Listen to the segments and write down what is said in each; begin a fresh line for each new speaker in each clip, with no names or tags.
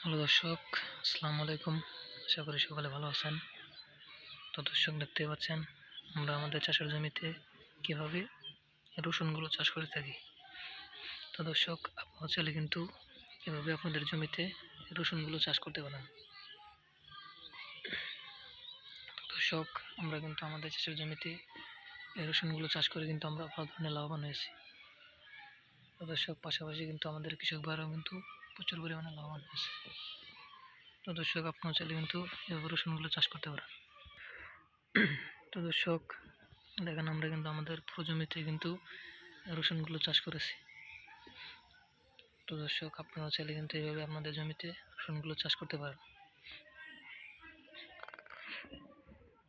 Hello দর্শক, আসসালামু আলাইকুম। আশা করি সকলে ভালো আছেন। তো দর্শক, দেখতে পাচ্ছেন আমরা আমাদের চাষের জমিতে কীভাবে রসুনগুলো চাষ করে থাকি। তো দর্শক, আপনারা চাইলে কিন্তু এভাবে আপনাদের জমিতে রসুনগুলো চাষ করতে পারেন। দর্শক, আমরা কিন্তু আমাদের চাষের জমিতে এই রসুনগুলো চাষ করে কিন্তু আমরা ভালো ধরনের লাভবান হয়েছি। তো দর্শক, পাশাপাশি কিন্তু আমাদের কৃষক ভাইরাও কিন্তু প্রচুর পরিমাণে লাভবান হয়েছে। তো দর্শক, আপনারা চাইলে কিন্তু এভাবে রসুনগুলো চাষ করতে পারেন। তো দর্শক, দেখেন আমরা কিন্তু আমাদের পুরো জমিতে কিন্তু রসুনগুলো চাষ করেছি। তো দর্শক, আপনারা চাইলে কিন্তু এইভাবে আপনাদের জমিতে রসুনগুলো চাষ করতে পারেন।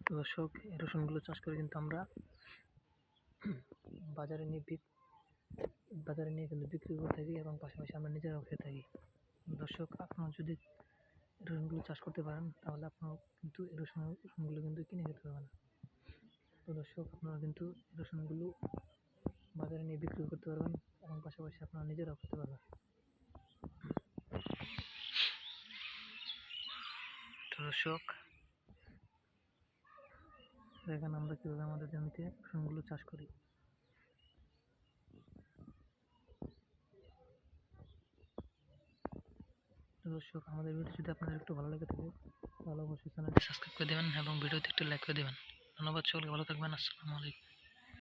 তো দর্শক, এই রসুনগুলো চাষ করে কিন্তু আমরা বাজারে নিয়ে কিন্তু বিক্রি করে থাকি এবং পাশাপাশি আমরা নিজেরাও খেয়ে থাকি। দর্শক, আপনারা যদি রসুনগুলো চাষ করতে পারেন তাহলে আপনারা কিন্তু এই রসুনগুলো কিন্তু কিনে খেতে পারবেন। তো দর্শক, আপনারা কিন্তু রসুনগুলো বাজারে নিয়ে বিক্রি করতে পারবেন এবং পাশাপাশি আপনারা নিজেরাও খেতে পারবেন। তো দর্শক, দেখেন আমরা কীভাবে আমাদের জমিতে রসুনগুলো চাষ করি। তো দর্শক, আমাদের ভিডিও যদি আপনাদের একটু ভালো লেগে থাকে তাহলে অবশ্যই চ্যানেলটি সাবস্ক্রাইব করে দেবেন এবং ভিডিওতে একটু লাইক করে দেবেন। ধন্যবাদ, সকলকে ভালো থাকবেন। আসসালামু আলাইকুম।